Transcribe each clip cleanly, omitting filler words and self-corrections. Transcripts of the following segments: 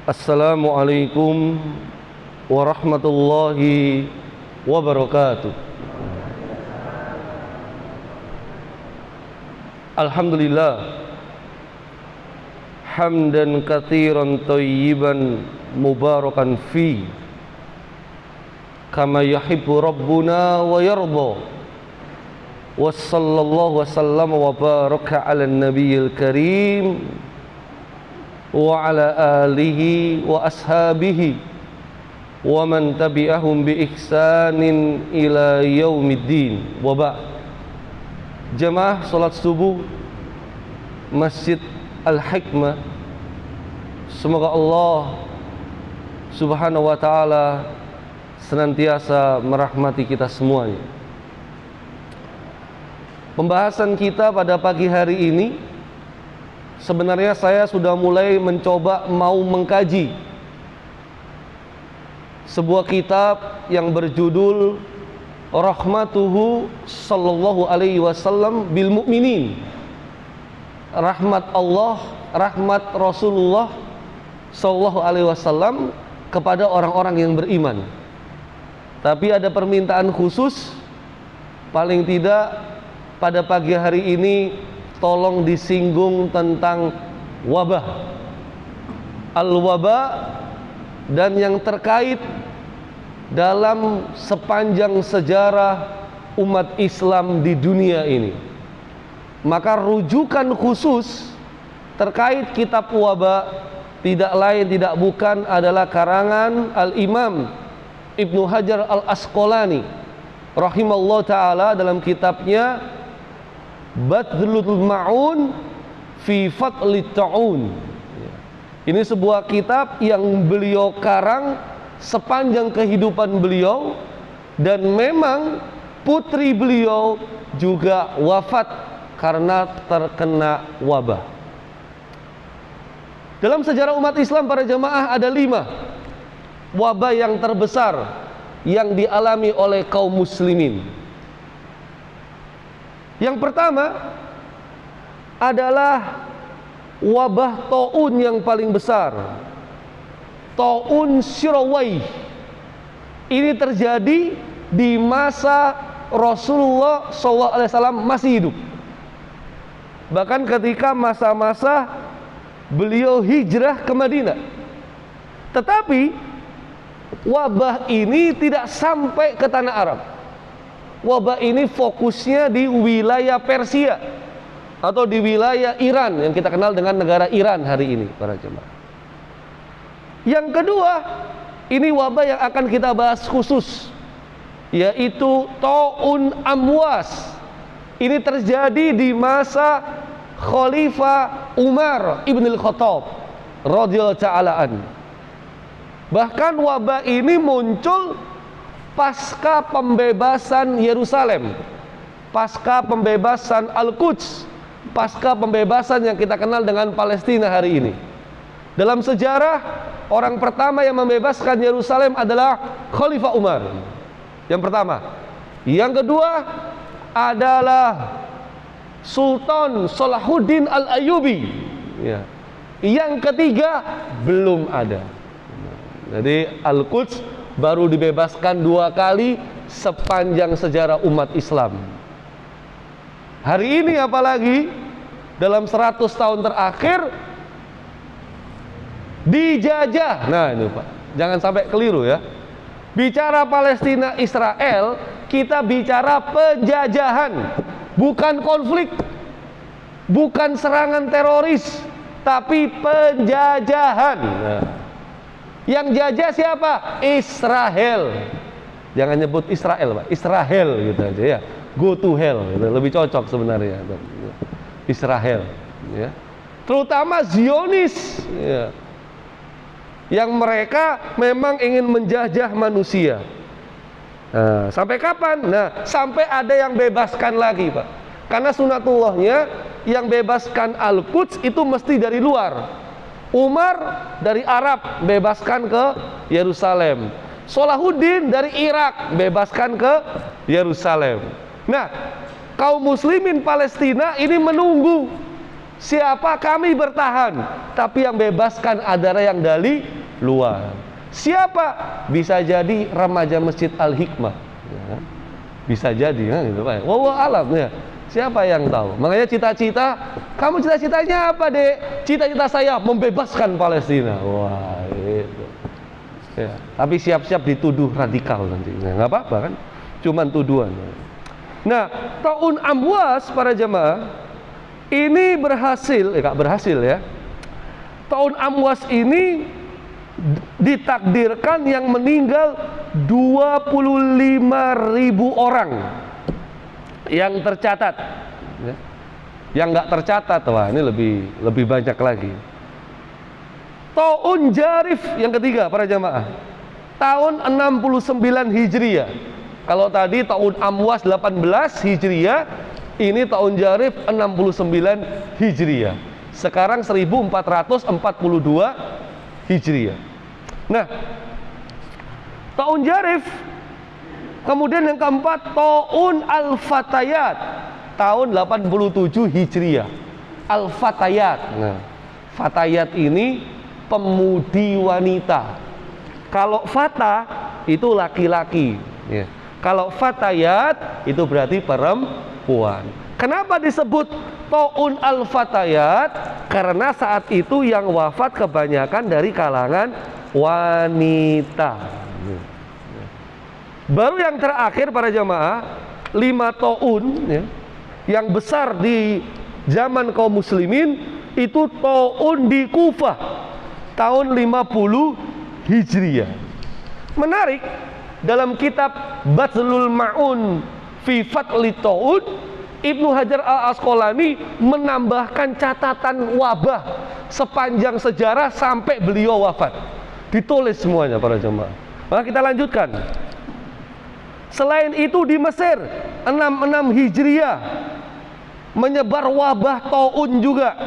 Assalamualaikum warahmatullahi wabarakatuh. Alhamdulillah hamdan katsiran thayyiban mubarakan fi kama yuhibbu rabbuna wa yarda. Wassallallahu wasallam wa baraka ala nabiyil karim wa ala alihi wa ashabihi wa man tabi'ahum bi ihsanin ila yaumiddin. Wa ba'd. Jamaah salat subuh Masjid Al-Hikmah, semoga Allah Subhanahu wa ta'ala senantiasa merahmati kita semuanya. Pembahasan kita pada pagi hari ini, sebenarnya saya sudah mulai mencoba mau mengkaji sebuah kitab yang berjudul Rahmatuhu Sallallahu Alaihi Wasallam bil Mu'minin. Rahmat Allah, rahmat Rasulullah Sallallahu Alaihi Wasallam kepada orang-orang yang beriman. Tapi ada permintaan khusus, paling tidak pada pagi hari ini tolong disinggung tentang wabah, al-wabah, dan yang terkait dalam sepanjang sejarah umat Islam di dunia ini. Maka rujukan khusus terkait kitab wabah tidak lain tidak bukan adalah karangan Al-Imam Ibnu Hajar Al-Asqalani rahimahullah ta'ala dalam kitabnya Badlul Ma'un fi Fadlit Ta'un. Ini sebuah kitab yang beliau karang sepanjang kehidupan beliau, dan memang putri beliau juga wafat karena terkena wabah. Dalam sejarah umat Islam para jemaah ada 5 wabah yang terbesar yang dialami oleh kaum muslimin. Yang pertama adalah wabah taun yang paling besar, taun Syirawaih. Ini terjadi di masa Rasulullah SAW masih hidup. Bahkan ketika masa-masa beliau hijrah ke Madinah. Tetapi wabah ini tidak sampai ke tanah Arab. Wabah ini fokusnya di wilayah Persia atau di wilayah Iran yang kita kenal dengan negara Iran hari ini para jemaah. Yang kedua, ini wabah yang akan kita bahas khusus, yaitu Ta'un Amwas. Ini terjadi di masa Khalifah Umar ibn al-Khattab radhiyallahu ta'ala an. Bahkan wabah ini muncul pasca pembebasan Yerusalem, pasca pembebasan Al-Quds, pasca pembebasan yang kita kenal dengan Palestina hari ini. Dalam sejarah, orang pertama yang membebaskan Yerusalem adalah Khalifah Umar. Yang pertama. Yang kedua adalah Sultan Salahuddin Al-Ayyubi. Ya. Yang ketiga belum ada. Jadi Al-Quds baru dibebaskan 2 kali sepanjang sejarah umat Islam. Hari ini apalagi dalam 100 tahun terakhir dijajah. Nah ini Pak, jangan sampai keliru ya. Bicara Palestina Israel, kita bicara penjajahan, bukan konflik, bukan serangan teroris, tapi penjajahan. Nah, yang jajah siapa? Israel. Jangan nyebut Israel Pak, Israel gitu aja ya. Go to hell gitu. Lebih cocok sebenarnya Israel ya. Terutama Zionis ya, yang mereka memang ingin menjajah manusia. Nah, sampai kapan? Nah, sampai ada yang bebaskan lagi Pak. Karena sunatullahnya yang bebaskan Al-Quds itu mesti dari luar. Umar dari Arab bebaskan ke Yerusalem. Salahuddin dari Irak bebaskan ke Yerusalem. Nah, kaum muslimin Palestina ini menunggu Siapa? Kami bertahan, tapi yang bebaskan adalah yang dari luar. Siapa? Bisa jadi remaja Masjid Al-Hikmah, ya. Bisa jadi, ya, gitu Pak. Wallahu alam, ya. Siapa yang tahu? Makanya cita-cita, kamu cita-citanya apa, Dek? Cita-cita saya membebaskan Palestina. Wah, itu. Ya. Tapi siap-siap dituduh radikal nanti. Nah, nggak apa-apa kan? Cuman tuduhan. Nah, Ta'un Amwas para jemaah ini berhasil, nggak berhasil ya. Ta'un Amwas ini ditakdirkan yang meninggal 25.000 orang yang tercatat. Ya. Yang nggak tercatat, wah ini lebih banyak lagi. Ta'un Jarif yang ketiga para jamaah, tahun 69 Hijriah. Kalau tadi Ta'un Amwas 18 Hijriah, ini Ta'un Jarif 69 Hijriah. Sekarang 1442 Hijriah. Nah, Ta'un Jarif. Kemudian yang keempat Ta'un Al-Fatayat, tahun 87 Hijriah. Al-Fatayat. Nah, Fatayat ini pemudi wanita. Kalau fata itu laki-laki, ya. Kalau fatayat itu berarti perempuan. Kenapa disebut Ta'un Al-Fatayat? Karena saat itu yang wafat kebanyakan dari kalangan wanita. Baru yang terakhir para jamaah, 5 ta'un, ya, yang besar di zaman kaum muslimin itu ta'un di Kufah tahun 50 Hijriah. Menarik, dalam kitab Badlul Ma'un fi Fadli Ta'un, Ibnu Hajar Al-Asqalani menambahkan catatan wabah sepanjang sejarah sampai beliau wafat. Ditulis semuanya para jemaah. Maka kita lanjutkan. Selain itu di Mesir 66 Hijriah menyebar wabah taun juga.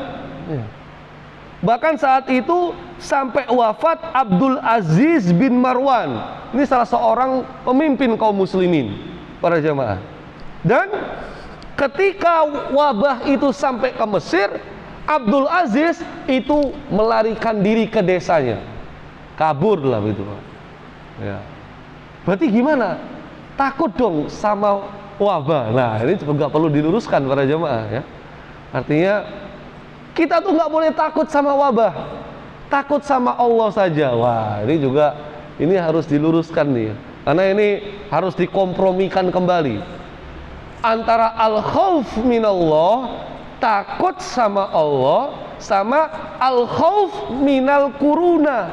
Bahkan saat itu sampai wafat Abdul Aziz bin Marwan. Ini salah seorang pemimpin kaum muslimin para jemaah. Dan ketika wabah itu sampai ke Mesir, Abdul Aziz itu melarikan diri ke desanya. Kabur lah gitu. Ya. Berarti gimana? Takut dong sama wabah. Nah, ini juga perlu diluruskan para jemaah ya. Artinya kita tuh nggak boleh takut sama wabah. Takut sama Allah saja. Wah, ini juga harus diluruskan nih. Karena ini harus dikompromikan kembali. Antara al-khauf minallah, takut sama Allah, sama al-khauf minal kuruna,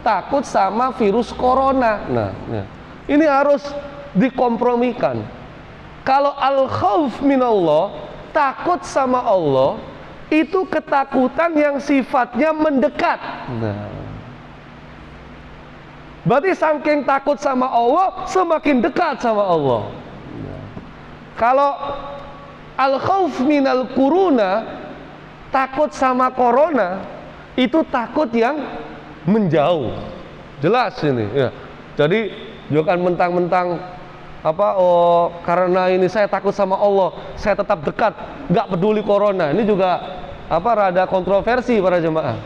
takut sama virus corona. Nah, ini harus dikompromikan. Kalau al-khauf minallah, takut sama Allah, itu ketakutan yang sifatnya mendekat. Nah, berarti saking takut sama Allah, semakin dekat sama Allah. Kalau al-khauf minal kuruna, takut sama corona, itu takut yang menjauh. Jelas ini ya. Jadi jangan mentang-mentang karena ini saya takut sama Allah, saya tetap dekat, nggak peduli corona. Ini juga rada kontroversi para jemaah.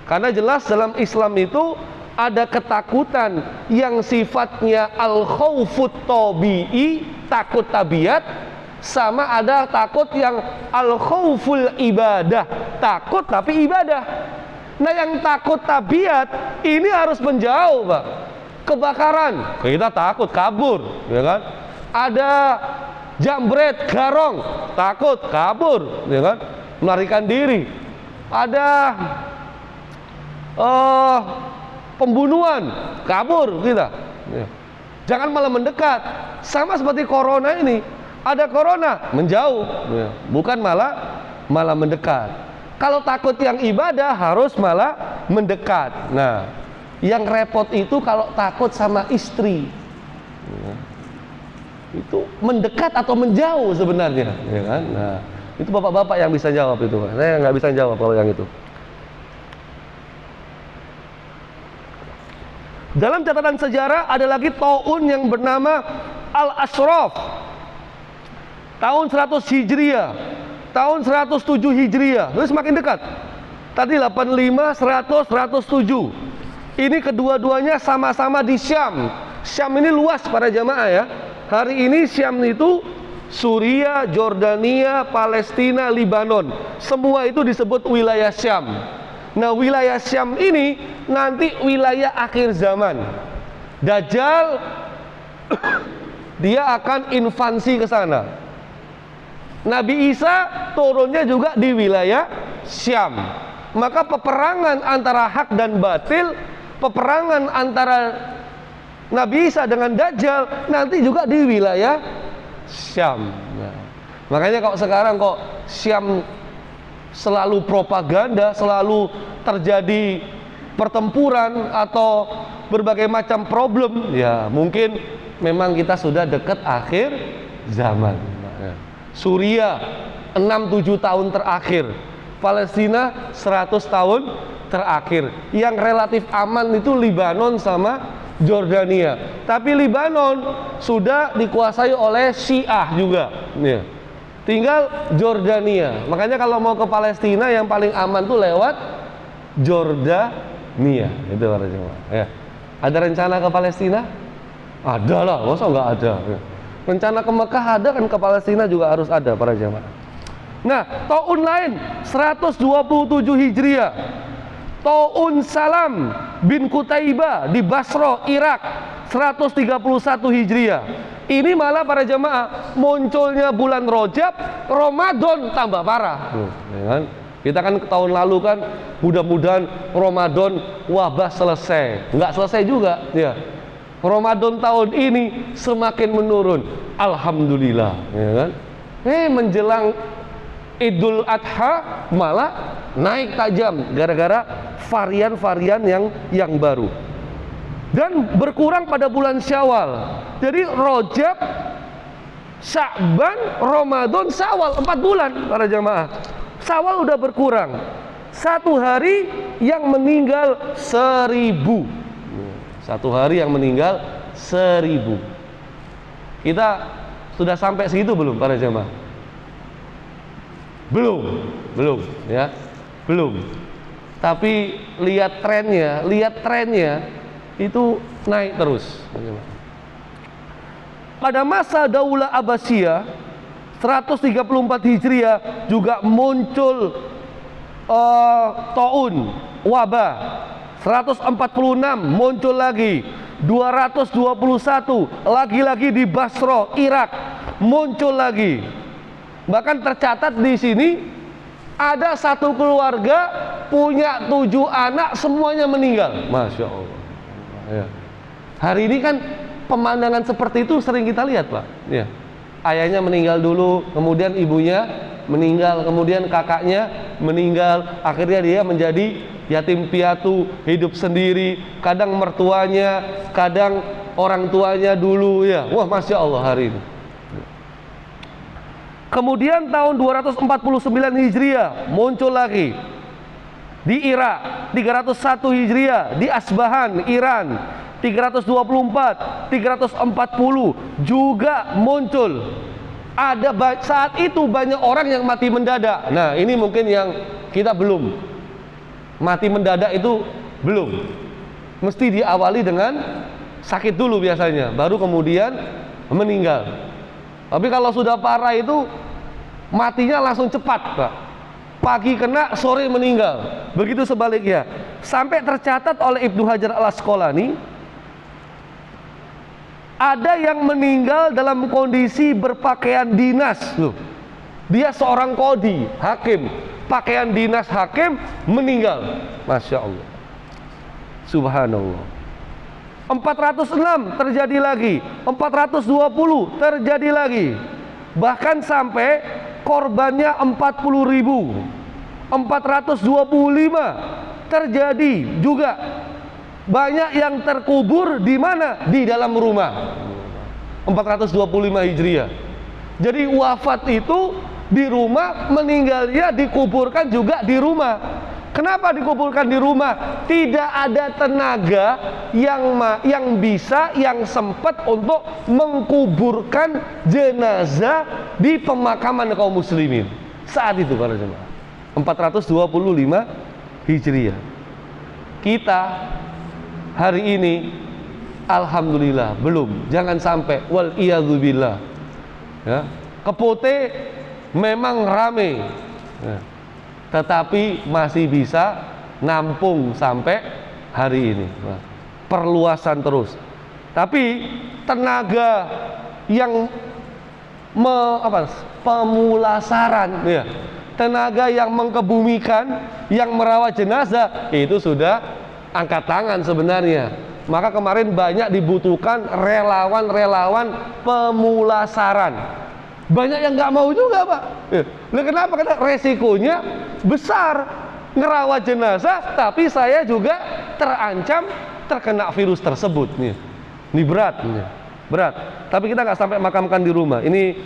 Karena jelas dalam Islam itu ada ketakutan yang sifatnya al-khaufut tabi'i, takut tabiat, sama ada takut yang al-khauful ibadah, takut tapi ibadah. Nah, yang takut tabiat ini harus menjauh, Pak. Kebakaran, kita takut kabur, ya kan? Ada jambret garong, takut kabur, ya kan? Melarikan diri. Ada pembunuhan, kabur kita. Ya. Jangan malah mendekat. Sama seperti corona ini. Ada corona, menjauh, ya. Bukan malah mendekat. Kalau takut yang ibadah harus malah mendekat. Nah, yang repot itu kalau takut sama istri. Ya. Itu mendekat atau menjauh sebenarnya, ya kan? Nah, itu bapak-bapak yang bisa jawab itu. Saya nggak bisa jawab kalau yang itu. Dalam catatan sejarah ada lagi ta'un yang bernama Al-Ashraf tahun 100 Hijriah. tahun 107 Hijriah. Itu semakin dekat. Tadi 85, 100, 107. Ini kedua-duanya sama-sama di Syam. Syam ini luas para jamaah ya. Hari ini Syam itu Suriah, Jordania, Palestina, Libanon. Semua itu disebut wilayah Syam. Nah, wilayah Syam ini nanti wilayah akhir zaman. Dajjal dia akan invasi ke sana. Nabi Isa turunnya juga di wilayah Syam. Maka peperangan antara hak dan batil, peperangan antara Nabi Isa dengan Dajjal nanti juga di wilayah Syam. Nah, makanya kok sekarang kok Syam selalu propaganda, selalu terjadi pertempuran atau berbagai macam problem, ya mungkin memang kita sudah dekat akhir zaman. Suriah 6-7 tahun terakhir, Palestina 100 tahun terakhir. Yang relatif aman itu Libanon sama Jordania. Tapi Libanon sudah dikuasai oleh Syiah juga. Ya. Tinggal Jordania. Makanya kalau mau ke Palestina yang paling aman tuh lewat Jordania. Itu para jemaah. Ya. Ada rencana ke Palestina? Ada lah, masa nggak ada? Ya. Rencana ke Mekah ada, kan ke Palestina juga harus ada para jemaah. Nah, taun lain 127 Hijriah, Taun Salam bin Qutaibah di Basra, Irak 131 Hijriah. Ini malah para jemaah munculnya bulan Rajab, Ramadan tambah parah. Ya kan? Kita kan tahun lalu kan mudah-mudahan Ramadan wabah selesai. Nggak selesai juga ya. Ramadan tahun ini semakin menurun. Alhamdulillah ya kan? Menjelang Idul Adha malah naik tajam gara-gara varian-varian yang baru. Dan berkurang pada bulan Syawal. Jadi Rajab, Sya'ban, Ramadan, Syawal 4 bulan para jamaah. Syawal udah berkurang. Satu hari yang meninggal 1000. Satu hari yang meninggal 1000. Kita sudah sampai segitu belum para jamaah? Belum ya, belum. Tapi lihat trennya itu naik terus. Pada masa Daulah Abbasiyah 134 Hijriah juga muncul taun wabah. 146 muncul lagi. 221 lagi-lagi di Basra, Irak muncul lagi. Bahkan tercatat di sini ada satu keluarga punya 7 anak, semuanya meninggal. Masya Allah. Ya. Hari ini kan pemandangan seperti itu sering kita lihat, Pak. Ya. Ayahnya meninggal dulu, kemudian ibunya meninggal, kemudian kakaknya meninggal, akhirnya dia menjadi yatim piatu, hidup sendiri. Kadang mertuanya, kadang orang tuanya dulu ya. Wah, Masya Allah hari ini. Kemudian tahun 249 Hijriah muncul lagi di Irak, 301 Hijriah di Asbahan, Iran, 324, 340 juga muncul. Ada saat itu banyak orang yang mati mendadak. Nah, ini mungkin yang kita belum. Mati mendadak itu belum. Mesti diawali dengan sakit dulu biasanya, baru kemudian meninggal. Tapi kalau sudah parah itu matinya langsung cepat, Pak. Pagi kena, sore meninggal. Begitu sebaliknya. Sampai tercatat oleh Ibnu Hajar Al-Asqalani, ada yang meninggal dalam kondisi berpakaian dinas. Loh, dia seorang qadhi, hakim, pakaian dinas hakim, meninggal. Masya Allah. Subhanallah. 406 terjadi lagi, 420 terjadi lagi, bahkan sampai korbannya 40.000, 425 terjadi juga. Banyak yang terkubur di mana? Di dalam rumah. 425 Hijriah. Jadi wafat itu di rumah, meninggalnya dikuburkan juga di rumah. Kenapa dikuburkan di rumah? Tidak ada tenaga yang bisa, yang sempat untuk mengkuburkan jenazah di pemakaman kaum muslimin. saat itu para jemaah. 425 Hijriah. Kita hari ini alhamdulillah belum. Jangan sampai wal iyadzubillah. Ya, Kepote memang rame. Ya, tetapi masih bisa nampung sampai hari ini. Nah, perluasan terus. Tapi tenaga yang pemulasaran, ya, tenaga yang mengkebumikan, yang merawat jenazah, itu sudah angkat tangan sebenarnya. Maka kemarin banyak dibutuhkan relawan-relawan pemulasaran. Banyak yang nggak mau juga, Pak. Nah, kenapa? Karena resikonya besar. Ngerawat jenazah, tapi saya juga terancam terkena virus tersebut. Ini berat, berat. Tapi kita nggak sampai makamkan di rumah. Ini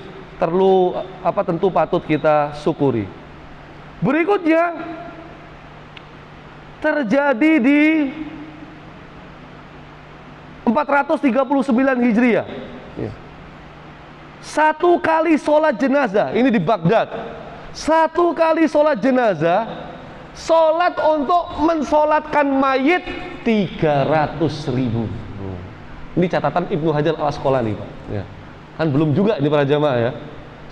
tentu patut kita syukuri. Berikutnya terjadi di 439 Hijriah. Satu kali sholat jenazah, ini di Baghdad. Satu kali sholat jenazah, sholat untuk mensolatkan mayit 300.000. Ini catatan Ibnu Hajar Al-Asqalani, Pak. Ya. Kan belum juga ini para jamaah, ya.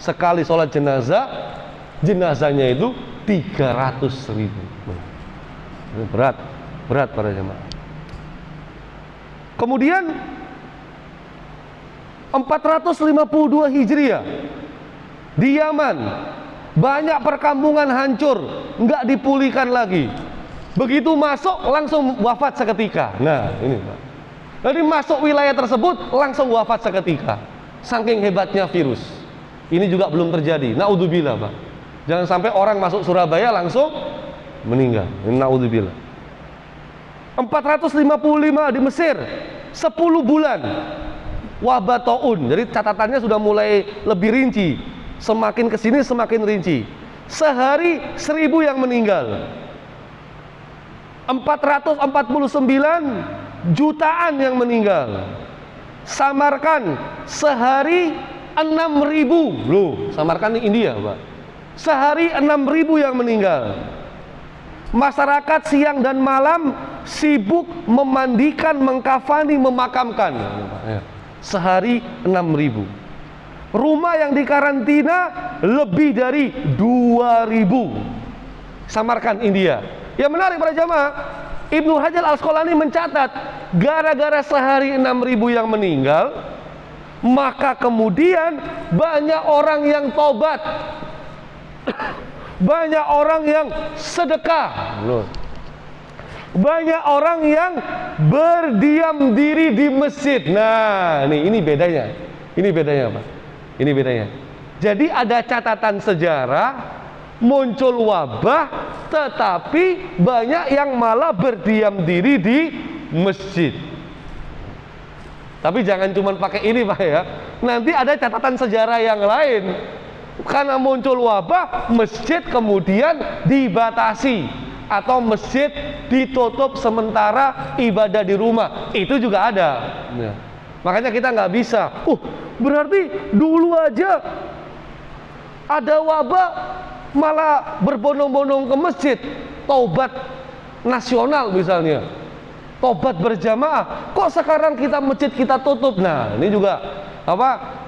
Sekali sholat jenazah, jenazahnya itu 300.000. Ini berat para jamaah. Kemudian 452 Hijriah di Yaman, banyak perkampungan hancur, nggak dipulihkan lagi. Begitu masuk langsung wafat seketika. Nah, ini Pak. Jadi masuk wilayah tersebut langsung wafat seketika. Saking hebatnya virus. Ini juga belum terjadi. Naudzubillah, Pak. Jangan sampai orang masuk Surabaya langsung meninggal. Naudzubillah. 455 di Mesir, 10 bulan wabah taun. Jadi catatannya sudah mulai lebih rinci. Semakin kesini semakin rinci. Sehari 1000 yang meninggal. 449 jutaan yang meninggal. Samarkand sehari 6.000. Loh, Samarkand di India, Pak. Sehari 6.000 yang meninggal. Masyarakat siang dan malam sibuk memandikan, mengkafani, memakamkan. Sehari 6.000. Rumah yang dikarantina lebih dari 2.000. Samarkand, India. Yang menarik para jamaah, Ibnu Hajar Al-Asqalani mencatat, gara-gara sehari 6.000 yang meninggal, maka kemudian banyak orang yang tobat, banyak orang yang sedekah, banyak orang yang berdiam diri di masjid. Nah, ini bedanya. Ini bedanya, Pak. Ini bedanya. Jadi ada catatan sejarah, muncul wabah, tetapi banyak yang malah berdiam diri di masjid. Tapi jangan cuma pakai ini, Pak, ya. Nanti ada catatan sejarah yang lain. Karena muncul wabah, masjid kemudian dibatasi atau masjid ditutup sementara, ibadah di rumah. Itu juga ada. Ya. Makanya kita nggak bisa. Berarti dulu aja ada wabah malah berbondong-bondong ke masjid, taubat nasional misalnya, taubat berjamaah. Kok sekarang kita masjid kita tutup? Nah, ini juga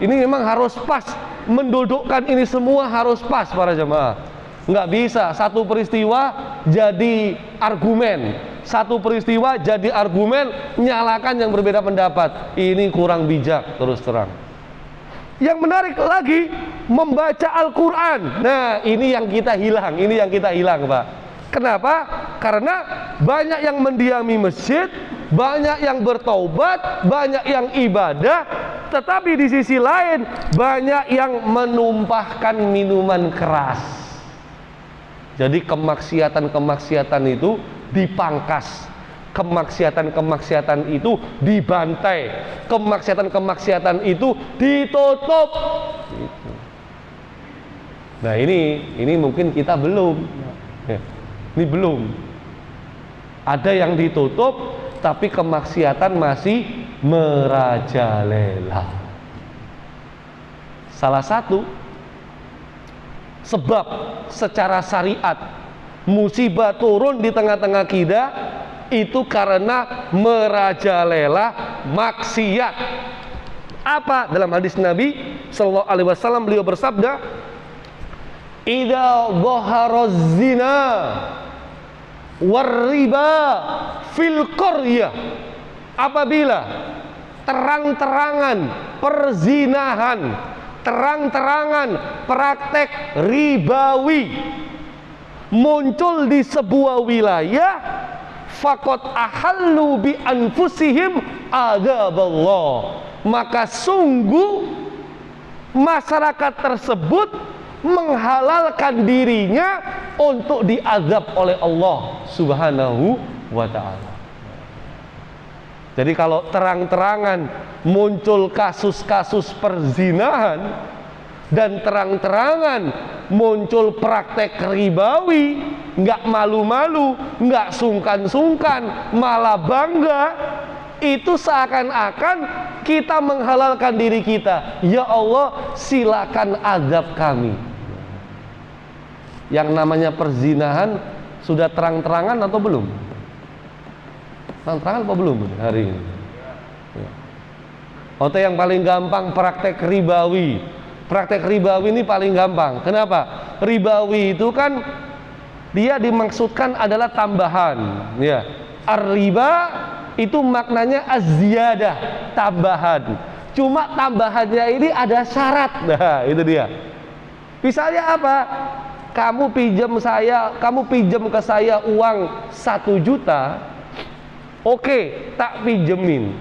ini memang harus pas, mendudukkan ini semua harus pas para jamaah. Nggak bisa satu peristiwa jadi argumen, satu peristiwa jadi argumen nyalakan yang berbeda pendapat. Ini kurang bijak terus terang. Yang menarik lagi, membaca Al-Quran. Nah, ini yang kita hilang, Pak. Kenapa? Karena banyak yang mendiami masjid, banyak yang bertaubat, banyak yang ibadah, tetapi di sisi lain banyak yang menumpahkan minuman keras. Jadi kemaksiatan itu dipangkas, kemaksiatan itu dibantai, kemaksiatan itu ditutup. Nah, ini mungkin kita belum. Ini belum. Ada yang ditutup, tapi kemaksiatan masih merajalela. Salah satu Sebab secara syariat musibah turun di tengah-tengah kita itu karena merajalela maksiat. Apa dalam hadis Nabi sallallahu alaihi wasallam, beliau bersabda, "Idza dhaharaz zina war riba fil qaryah." Apabila terang-terangan perzinahan, terang-terangan praktek ribawi muncul di sebuah wilayah, faqad ahallu bi anfusihim adzaballah, maka sungguh masyarakat tersebut menghalalkan dirinya untuk diazab oleh Allah Subhanahu wa ta'ala. Jadi kalau terang-terangan muncul kasus-kasus perzinahan dan terang-terangan muncul praktek ribawi, nggak malu-malu, nggak sungkan-sungkan, malah bangga, itu seakan-akan kita menghalalkan diri kita. Ya Allah, silakan azab kami. Yang namanya perzinahan sudah terang-terangan atau belum? Terang-terangan apa belum hari ini? Atau yang paling gampang praktek ribawi. Praktek ribawi ini paling gampang. Kenapa? Ribawi itu kan dia dimaksudkan adalah tambahan. Ya, ar-riba itu maknanya az-ziyadah, tambahan. Cuma tambahannya ini ada syarat. Nah, itu dia. Misalnya apa? Kamu pinjam ke saya uang 1 juta, oke, tak pinjemin.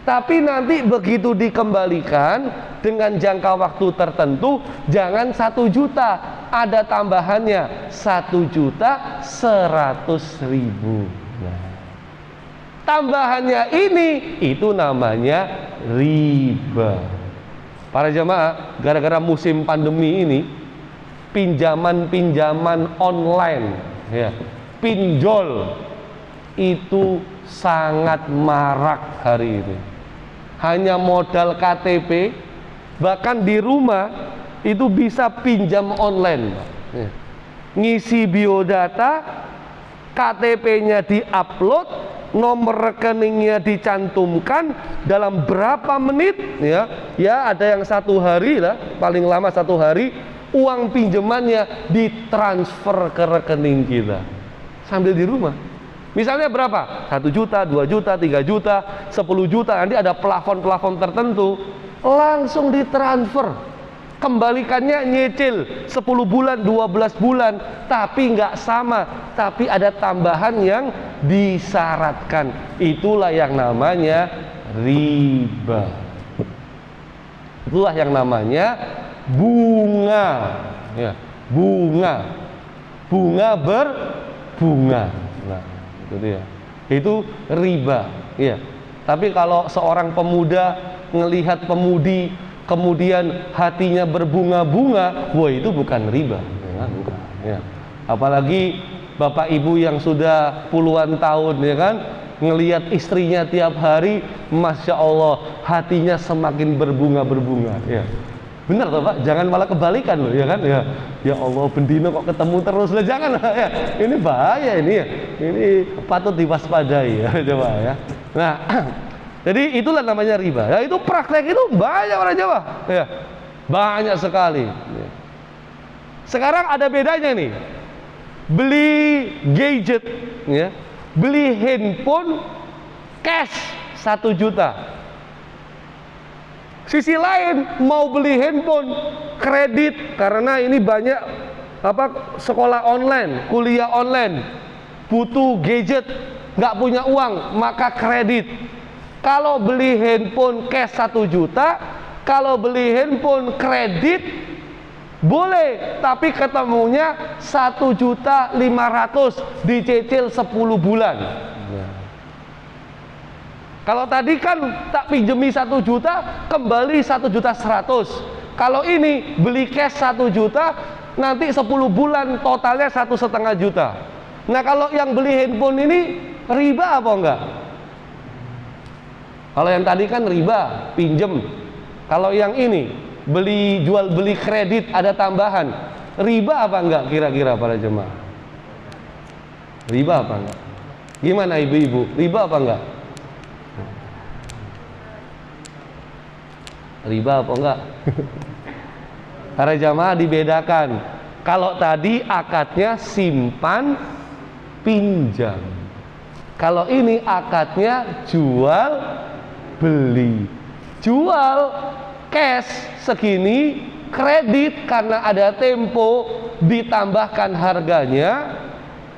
Tapi nanti begitu dikembalikan dengan jangka waktu tertentu, jangan 1 juta, ada tambahannya 1.100.000. Nah, tambahannya ini itu namanya riba. Para jamaah, gara-gara musim pandemi ini, pinjaman-pinjaman online, ya, pinjol itu sangat marak hari ini. Hanya modal KTP, bahkan di rumah itu bisa pinjam online. Ya. Ngisi biodata, KTP-nya diupload, nomor rekeningnya dicantumkan, dalam berapa menit, ya ada yang 1 hari lah, paling lama 1 hari, uang pinjamannya ditransfer ke rekening kita sambil di rumah. Misalnya berapa? 1 juta, 2 juta, 3 juta, 10 juta, nanti ada plafon-plafon tertentu, langsung ditransfer. Kembalikannya nyicil 10 bulan, 12 bulan, tapi nggak sama, tapi ada tambahan yang disyaratkan. Itulah yang namanya riba. Itulah yang namanya bunga, ya, bunga berbunga. Nah, itu dia. Itu riba, ya. Tapi kalau seorang pemuda ngelihat pemudi kemudian hatinya berbunga-bunga, wah itu bukan riba, ya, bukan. Ya. Apalagi bapak ibu yang sudah puluhan tahun, ya kan, ngelihat istrinya tiap hari, masya Allah, hatinya semakin berbunga-berbunga. Ya. Benar toh Pak, jangan malah kebalikan loh, ya kan? Ya, ya Allah, bendino kok ketemu terus lah, jangan ya. Ini bahaya ini ya. Ini patut diwaspadai ya, coba ya. Nah, jadi itulah namanya riba. Ya, itu praktek itu banyak orang Jawa, ya. Banyak sekali. Ya. Sekarang ada bedanya nih. Beli gadget, ya. Beli handphone cash 1 juta. Sisi lain mau beli handphone kredit, karena ini banyak sekolah online, kuliah online, butuh gadget, nggak punya uang, maka kredit. Kalau beli handphone cash 1 juta, kalau beli handphone kredit boleh, tapi ketemunya 1.500.000 dicicil 10 bulan. Kalau tadi kan tak pinjemi 1 juta, kembali 1.100.000. Kalau ini beli cash 1 juta, nanti 10 bulan totalnya 1,5 juta. Nah, kalau yang beli handphone ini riba apa enggak? Kalau yang tadi kan riba, pinjem. Kalau yang ini jual beli kredit ada tambahan. Riba apa enggak kira-kira para jemaah? Riba apa enggak? Gimana ibu-ibu? Riba apa enggak? Riba apa enggak? Para jamaah dibedakan. Kalau tadi akadnya simpan pinjam. Kalau ini akadnya jual beli. Jual cash segini, kredit karena ada tempo ditambahkan harganya,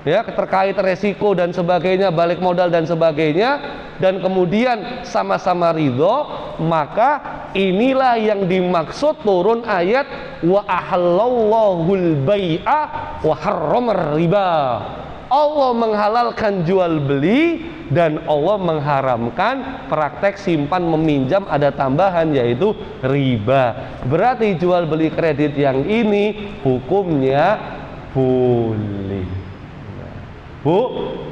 ya, terkait resiko dan sebagainya, balik modal dan sebagainya, dan kemudian sama-sama ridho, maka inilah yang dimaksud turun ayat wa ahallallahul bai'a wa harramar riba. Allah menghalalkan jual beli dan Allah mengharamkan praktek simpan meminjam ada tambahan yaitu riba. Berarti jual beli kredit yang ini hukumnya boleh.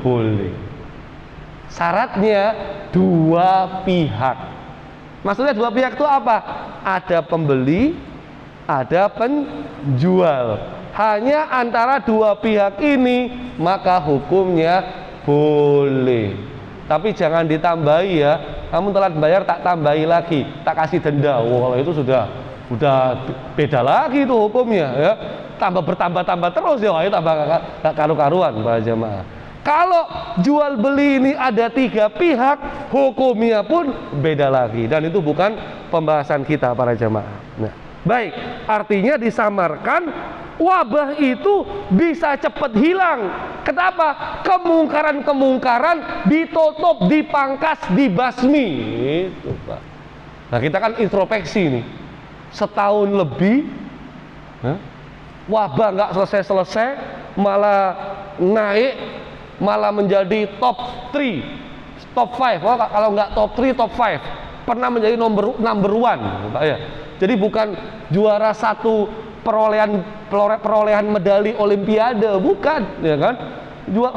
Boleh. Syaratnya dua pihak. Maksudnya dua pihak itu apa? Ada pembeli, ada penjual. Hanya antara dua pihak ini maka hukumnya boleh. Tapi jangan ditambahi ya. Kamu telat bayar tak tambahi lagi, tak kasih denda. Wah, itu sudah beda lagi itu hukumnya ya. Bertambah terus ya, itu tambah gak karu-karuan para jemaah. Kalau jual beli ini ada tiga pihak, hukumnya pun beda lagi, dan itu bukan pembahasan kita para jemaah. Nah, baik, artinya disamarkan wabah itu bisa cepat hilang. Kenapa? Kemungkaran-kemungkaran ditutup, dipangkas, dibasmi. Itu, Pak. Nah, kita kan introspeksi nih. Setahun lebih wabah nggak selesai-selesai, malah naik, malah menjadi top 3, top 5. Oh, kalau nggak top 3, top 5. Pernah menjadi number 1, Pak ya. Jadi bukan juara satu perolehan medali olimpiade, bukan, ya kan?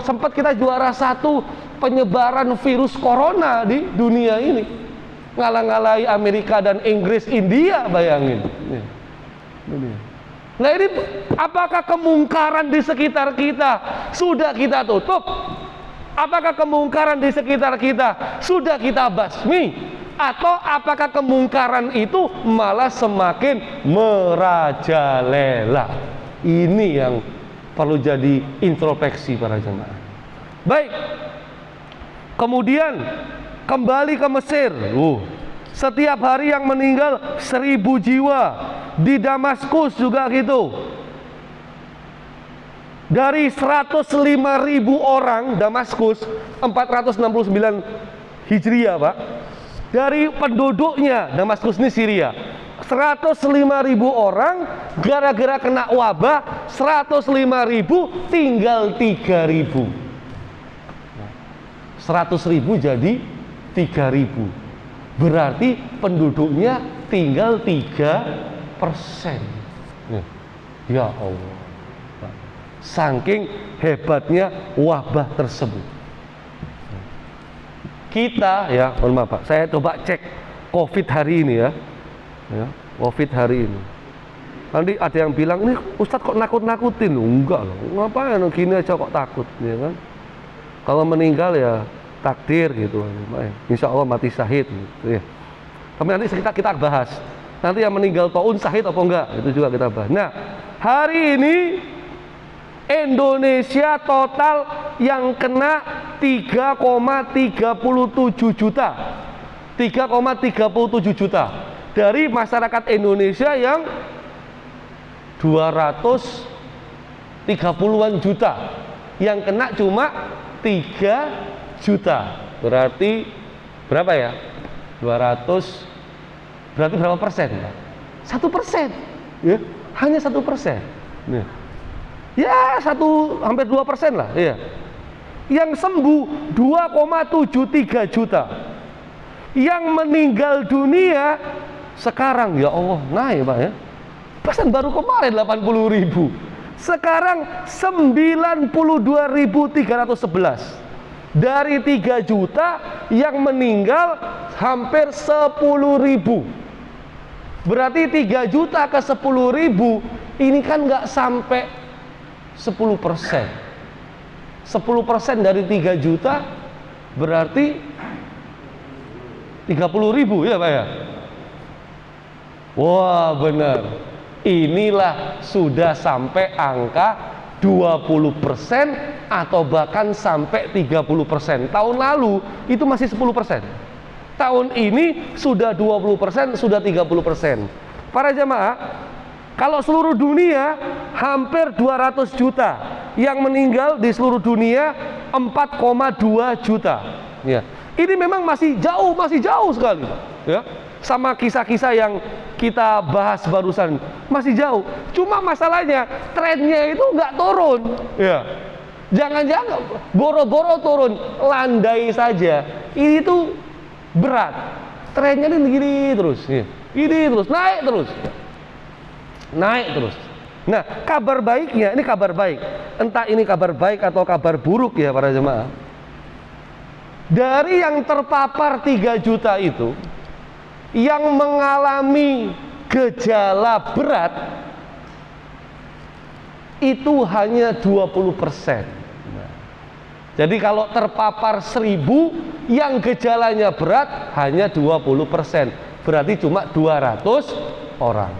Sempat kita juara satu penyebaran virus corona di dunia ini, ngalah-ngalahi Amerika dan Inggris, India, bayangin. Nah, ini apakah kemungkaran di sekitar kita sudah kita tutup? Apakah kemungkaran di sekitar kita sudah kita basmi? Atau apakah kemungkaran itu malah semakin merajalela? Ini yang perlu jadi introspeksi para jemaah. Baik. Kemudian kembali ke Mesir. Setiap hari yang meninggal 1000 jiwa. Di Damaskus juga gitu. Dari 105.000 orang Damaskus 469 Hijriah, Pak. Dari penduduknya, Damaskus ini Syria, 105.000 orang gara-gara kena wabah, 105.000 tinggal 3.000. 100.000 jadi 3.000. Berarti penduduknya tinggal 3%. Ya Allah. Saking hebatnya wabah tersebut. Kita ya, mohon maaf Pak, saya coba cek COVID hari ini ya, COVID hari ini. Nanti ada yang bilang, ini Ustadz kok nakut-nakutin? Enggak loh, ngapain gini aja kok takut, ya kan? Kalau meninggal ya takdir gitu, insya Allah mati syahid gitu, ya. Tapi nanti kita bahas, nanti yang meninggal taun syahid apa enggak, itu juga kita bahas. Nah, hari ini Indonesia total yang kena 3,37 juta. 3,37 juta. Dari masyarakat Indonesia yang 230-an juta. Yang kena cuma 3 juta. Berarti berapa ya? 200, berarti berapa persen? 1%. Ya, hanya 1%. Nih. Ya, hampir 2% lah, ya. Yang sembuh 2,73 juta. Yang meninggal dunia sekarang, ya Allah, naik Pak ya. Pesan baru kemarin 80.000. Sekarang 92.311. Dari 3 juta yang meninggal hampir 10.000. Berarti 3 juta ke 10.000 Ini kan nggak sampai 10%. 10% dari 3 juta berarti 30.000 ya Pak ya? Wah benar. Inilah sudah sampai angka 20% atau bahkan sampai 30%. Tahun lalu itu masih 10%. Tahun ini sudah 20%, sudah 30%. Para jamaah, kalau seluruh dunia hampir 200 juta yang meninggal di seluruh dunia 4,2 juta. Ya. Ini memang masih jauh sekali, ya. Sama kisah-kisah yang kita bahas barusan, masih jauh. Cuma masalahnya trennya itu nggak turun, ya. Jangan-jangan boro-boro turun, landai saja. Ini tuh berat. Trennya ini gini terus, ya. Gini terus, naik terus. Naik terus. Nah, kabar baiknya, ini kabar baik. Entah ini kabar baik atau kabar buruk ya para jemaah. Dari yang terpapar 3 juta itu, yang mengalami gejala berat itu hanya 20%. Nah, jadi kalau terpapar 1000, yang gejalanya berat hanya 20%. Berarti cuma 200 orang.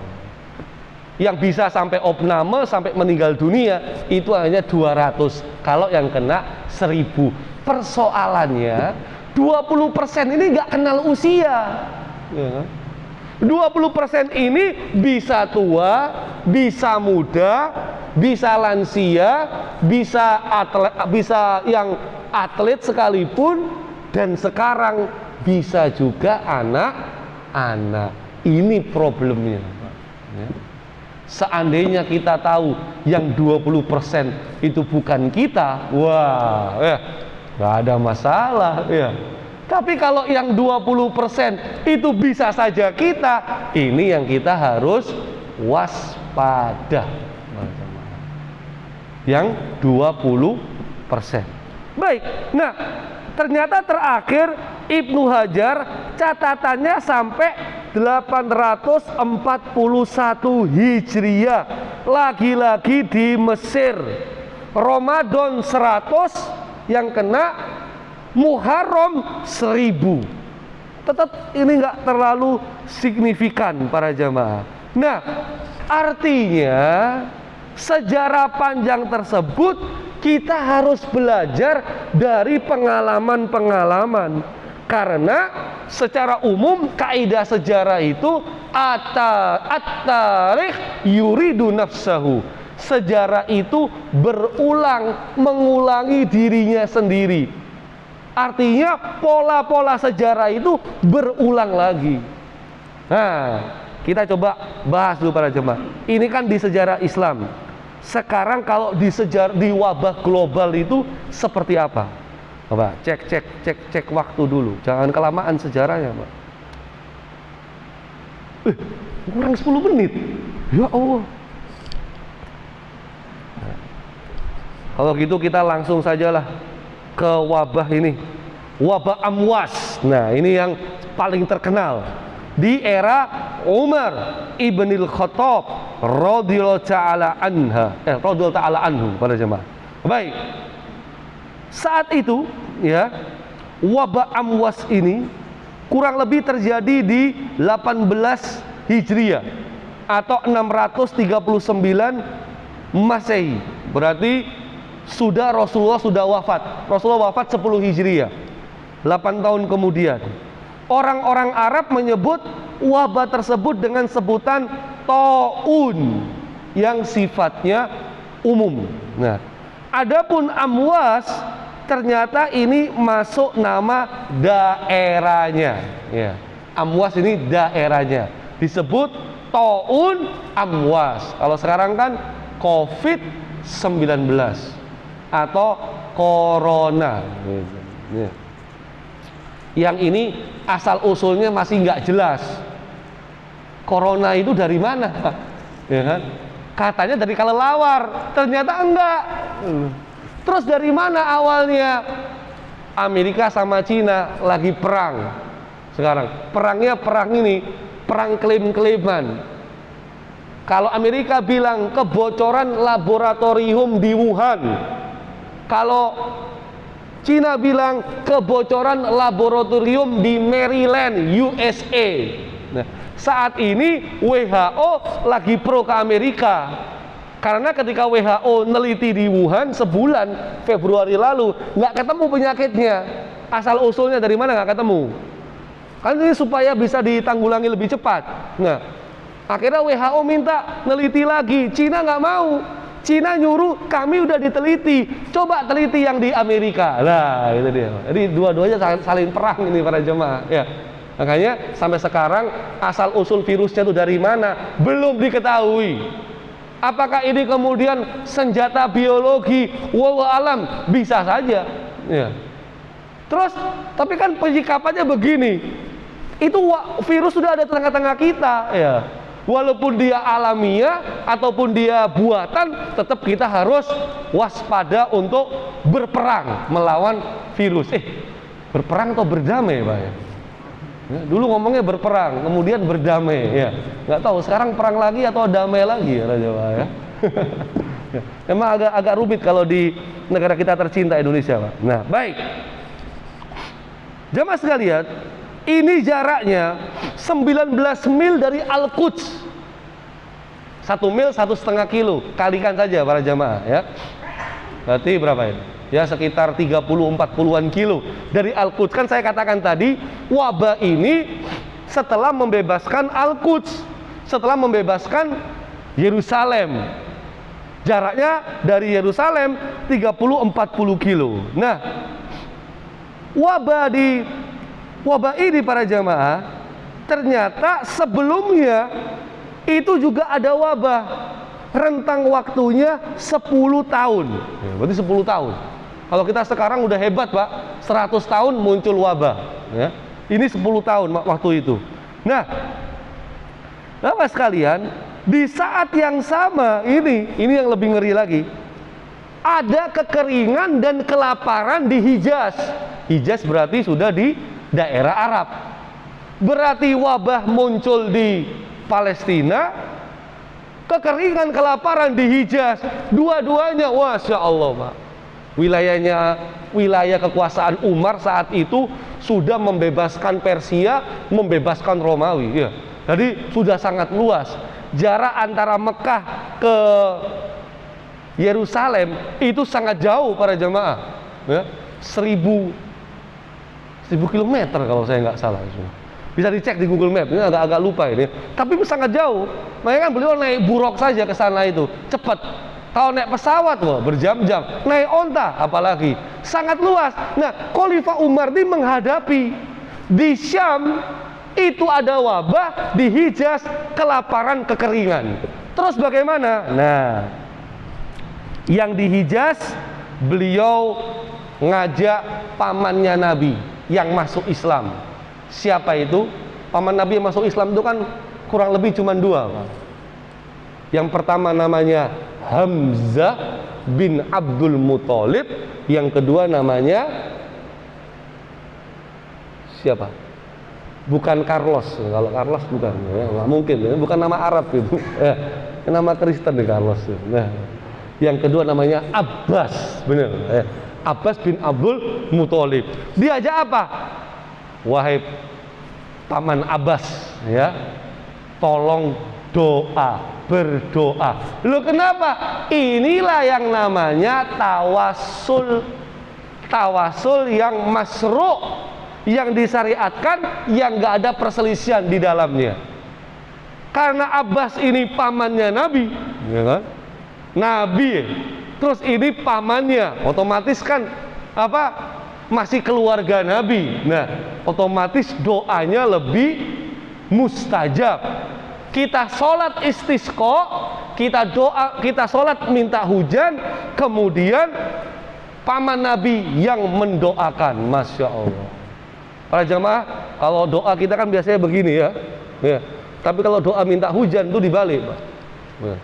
Yang bisa sampai opname, sampai meninggal dunia itu hanya 200. Kalau yang kena 1000. Persoalannya 20% ini nggak kenal usia, ya. 20% ini bisa tua, bisa muda, bisa lansia, bisa atlet, bisa yang atlet sekalipun, dan sekarang bisa juga anak-anak. Ini problemnya, ya. Seandainya kita tahu yang 20% itu bukan kita, wah, ya, nggak ada masalah, ya. Tapi kalau yang 20% itu bisa saja kita, ini yang kita harus waspada. Yang 20%. Baik, nah ternyata terakhir Ibnu Hajar catatannya sampai 841 Hijriah, lagi-lagi di Mesir. Ramadan 100 yang kena, Muharram 1000. Tetap ini nggak terlalu signifikan para jamaah. Nah, artinya sejarah panjang tersebut kita harus belajar dari pengalaman-pengalaman. Karena secara umum kaidah sejarah itu at-tarikh yuridu nafsahu. Sejarah itu berulang, mengulangi dirinya sendiri. Artinya pola-pola sejarah itu berulang lagi. Nah, kita coba bahas dulu para jemaah. Ini kan di sejarah Islam. Sekarang kalau di sejarah, di wabah global itu seperti apa? Coba cek waktu dulu. Jangan kelamaan sejarahnya, Pak. Kurang 10 menit. Ya Allah. Nah, kalau gitu kita langsung sajalah ke wabah ini, wabah Amwas. Nah, ini yang paling terkenal di era Umar ibnil Khattab radhiyallahu ta'ala anhu pada jemaah. Baik, saat itu ya, wabah Amwas ini kurang lebih terjadi di 18 Hijriah atau 639 Masehi. Berarti Rasulullah sudah wafat. Rasulullah wafat 10 Hijriah, 8 tahun kemudian. Orang-orang Arab menyebut wabah tersebut dengan sebutan taun yang sifatnya umum. Nah, adapun Amwas ternyata ini masuk nama daerahnya. Ya, Amwas ini daerahnya disebut taun Amwas. Kalau sekarang kan COVID-19 atau corona. Yang ini asal usulnya masih nggak jelas. Corona itu dari mana? Ya kan? Katanya dari kelelawar, ternyata enggak. Terus dari mana awalnya? Amerika sama Cina lagi perang. Sekarang perangnya perang ini, perang klaim-klaiman. Kalau Amerika bilang kebocoran laboratorium di Wuhan, kalau Cina bilang kebocoran laboratorium di Maryland, USA. Nah, saat ini WHO lagi pro ke Amerika. Karena ketika WHO neliti di Wuhan sebulan Februari lalu, nggak ketemu penyakitnya. Asal usulnya dari mana nggak ketemu. Kan ini supaya bisa ditanggulangi lebih cepat. Nah, akhirnya WHO minta neliti lagi. Cina nggak mau. Cina nyuruh, kami udah diteliti. Coba teliti yang di Amerika. Nah, itu dia. Jadi dua-duanya saling perang ini para jemaah. Ya. Makanya sampai sekarang asal usul virusnya itu dari mana belum diketahui. Apakah ini kemudian senjata biologi? Wallahu alam, bisa saja. Ya. Terus, tapi kan penyikapannya begini. Itu virus sudah ada di tengah-tengah kita. Ya. Walaupun dia alamiah ataupun dia buatan, tetap kita harus waspada untuk berperang melawan virus. Berperang atau berdamai, Pak ya? Ya, dulu ngomongnya berperang, kemudian berdamai, ya. Nggak tahu sekarang perang lagi atau damai lagi, ya, Raja Pak, ya. Emang agak rumit kalau di negara kita tercinta Indonesia, Pak. Nah, baik. Jamaah sekalian, ini jaraknya 19 mil dari Al-Quds. 1 mil 1,5 kilo, kalikan saja para jamaah, ya. Berarti berapa ini? Ya sekitar 30-40an kilo dari Al-Quds. Kan saya katakan tadi, wabah ini setelah membebaskan Al-Quds, setelah membebaskan Yerusalem. Jaraknya dari Yerusalem 30-40 kilo. Nah, wabah ini para jamaah, ternyata sebelumnya itu juga ada wabah. Rentang waktunya 10 tahun. Ya, berarti 10 tahun. Kalau kita sekarang udah hebat, Pak, 100 tahun muncul wabah, ya. Ini 10 tahun waktu itu. Nah, Bapak sekalian, di saat yang sama ini yang lebih ngeri lagi. Ada kekeringan dan kelaparan di Hijaz. Hijaz berarti sudah di daerah Arab. Berarti wabah muncul di Palestina, kekeringan, kelaparan di Hijaz. Dua-duanya, Masya Allah, Pak. Wilayah kekuasaan Umar saat itu sudah membebaskan Persia, membebaskan Romawi, ya. Jadi sudah sangat luas. Jarak antara Mekah ke Yerusalem itu sangat jauh para jemaah, ya. 1000 kilometer kalau saya nggak salah. Bisa dicek di Google Map, ini agak lupa ini. Tapi sangat jauh. Makanya kan beliau naik buruk saja ke sana itu, cepat. Kalau naik pesawat, wah, berjam-jam. Naik onta, apalagi. Sangat luas. Nah, Khalifah Umar ini menghadapi di Syam itu ada wabah, di Hijaz kelaparan, kekeringan. Terus bagaimana? Nah, yang di Hijaz beliau ngajak pamannya Nabi yang masuk Islam. Siapa itu? Paman Nabi yang masuk Islam itu kan kurang lebih cuma 2, Pak. Yang pertama namanya Hamzah bin Abdul Muthalib, yang kedua namanya siapa? Bukan Carlos. Kalau Carlos bukan, ya, nggak mungkin, ya. Bukan nama Arab itu, ya. Nama Kristen nih Carlos. Nah, yang kedua namanya Abbas, benar, ya. Abbas bin Abdul Muthalib. Diajak apa? Wahai paman Abbas, ya, tolong berdoa. Loh kenapa? Inilah yang namanya tawasul. Tawasul yang masyru', yang disyariatkan, yang gak ada perselisihan di dalamnya. Karena Abbas ini pamannya Nabi, ya kan? Nabi, terus ini pamannya, otomatis kan apa? Masih keluarga Nabi. Nah, otomatis doanya lebih mustajab. Kita sholat istisqa, kita doa, kita sholat minta hujan, kemudian paman Nabi yang mendoakan. Masya Allah. Para jamaah, kalau doa kita kan biasanya begini, ya. Ya. Tapi kalau doa minta hujan itu dibalik, Pak. Ya.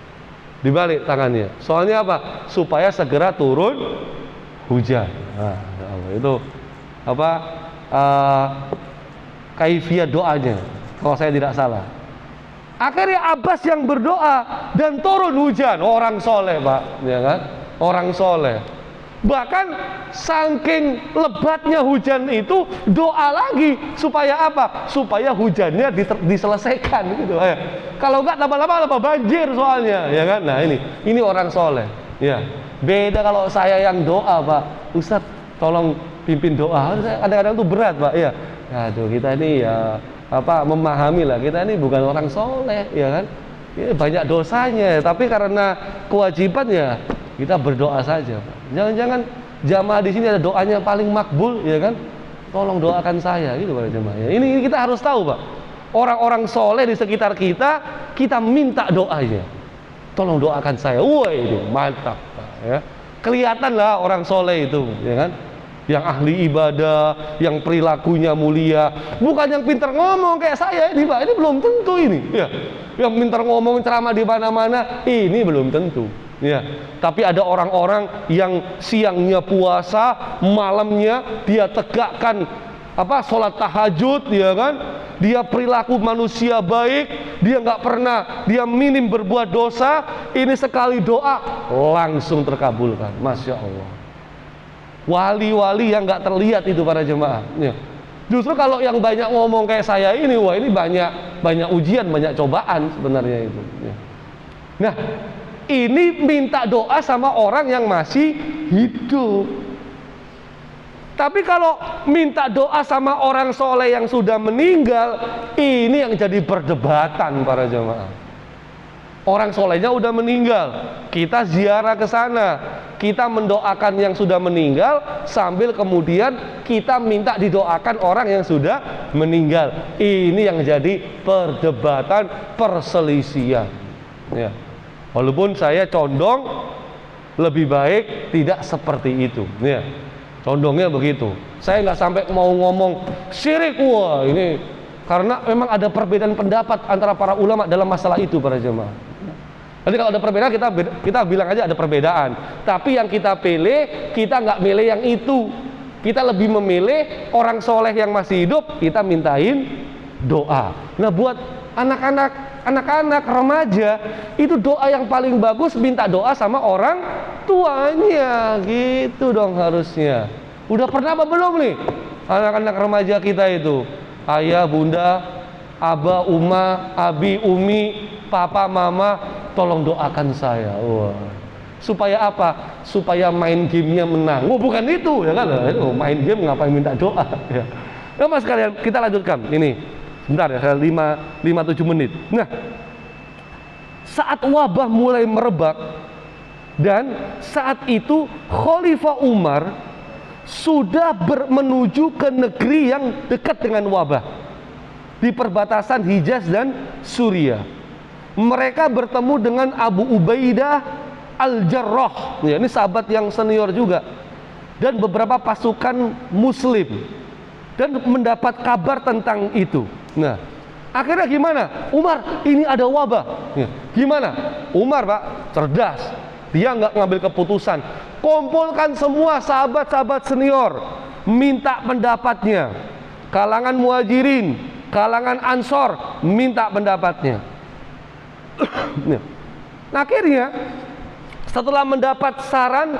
Dibalik tangannya. Soalnya apa? Supaya segera turun hujan. Nah, ya Allah, itu apa? Kaifiyah doanya, kalau saya tidak salah. Akhirnya Abbas yang berdoa dan turun hujan. Orang soleh, Pak, ya kan? Orang soleh. Bahkan saking lebatnya hujan itu, doa lagi supaya apa? Supaya hujannya diselesaikan gitu. Kalau enggak lama-lama banjir soalnya, ya kan? Nah, ini orang soleh. Ya. Beda kalau saya yang doa, Pak. Ustadz, tolong pimpin doa. Kadang-kadang tuh berat, Pak. Ya. Aduh, kita ini ya memahami lah, kita ini bukan orang soleh, ya kan? Ya, banyak dosanya, tapi karena kewajiban ya kita berdoa saja, Pak. Jangan-jangan jamaah di sini ada doanya paling makbul, ya kan? Tolong doakan saya, gitu para jamaah. Ya, ini kita harus tahu, Pak. Orang-orang soleh di sekitar kita minta doanya. Tolong doakan saya. Wah, itu mantap, Pak. Ya. Kelihatan lah orang soleh itu, ya kan? Yang ahli ibadah, yang perilakunya mulia, bukan yang pintar ngomong kayak saya ini, Pak. Ini belum tentu ini, ya. Yang pintar ngomong ceramah di mana-mana, ini belum tentu, ya. Tapi ada orang-orang yang siangnya puasa, malamnya dia tegakkan sholat tahajud, ya kan? Dia perilaku manusia baik, dia nggak pernah, dia minim berbuat dosa. Ini sekali doa langsung terkabulkan, masya Allah. Wali-wali yang nggak terlihat itu para jemaah. Ya. Justru kalau yang banyak ngomong kayak saya ini, wah ini banyak ujian, banyak cobaan sebenarnya itu. Ya. Nah, ini minta doa sama orang yang masih hidup. Tapi kalau minta doa sama orang soleh yang sudah meninggal, ini yang jadi perdebatan para jemaah. Orang solehnya udah meninggal, kita ziarah ke sana, kita mendoakan yang sudah meninggal, sambil kemudian kita minta didoakan orang yang sudah meninggal. Ini yang jadi perdebatan, perselisihan. Ya. Walaupun saya condong lebih baik tidak seperti itu. Ya. Condongnya begitu. Saya nggak sampai mau ngomong syirik, wah ini, karena memang ada perbedaan pendapat antara para ulama dalam masalah itu para jemaah. Nanti kalau ada perbedaan kita bilang aja ada perbedaan. Tapi yang kita pilih, kita nggak milih yang itu. Kita lebih memilih orang soleh yang masih hidup, kita mintain doa. Nah, buat anak-anak remaja, itu doa yang paling bagus minta doa sama orang tuanya, gitu dong harusnya. Udah pernah apa belum nih anak-anak remaja kita itu? Ayah, bunda, aba, uma, abi, umi, papa, mama, tolong doakan saya. Wah. Supaya apa? Supaya main gamenya menang. Oh, bukan itu, ya kan? Main game ngapain minta doa? Ya. Nah, mas sekalian, kita lanjutkan. Ini, sebentar ya, 5-7 menit. Nah, saat wabah mulai merebak, dan saat itu Khalifah Umar sudah menuju ke negeri yang dekat dengan wabah, di perbatasan Hijaz dan Suriah. Mereka bertemu dengan Abu Ubaidah Al-Jarrah, ya, ini sahabat yang senior juga, dan beberapa pasukan muslim, dan mendapat kabar tentang itu. Nah, akhirnya gimana? Umar, ini ada wabah, ya. Gimana? Umar, Pak, cerdas. Dia nggak ngambil keputusan, kumpulkan semua sahabat-sahabat senior, minta pendapatnya. Kalangan muhajirin, kalangan ansor, minta pendapatnya. Akhirnya setelah mendapat saran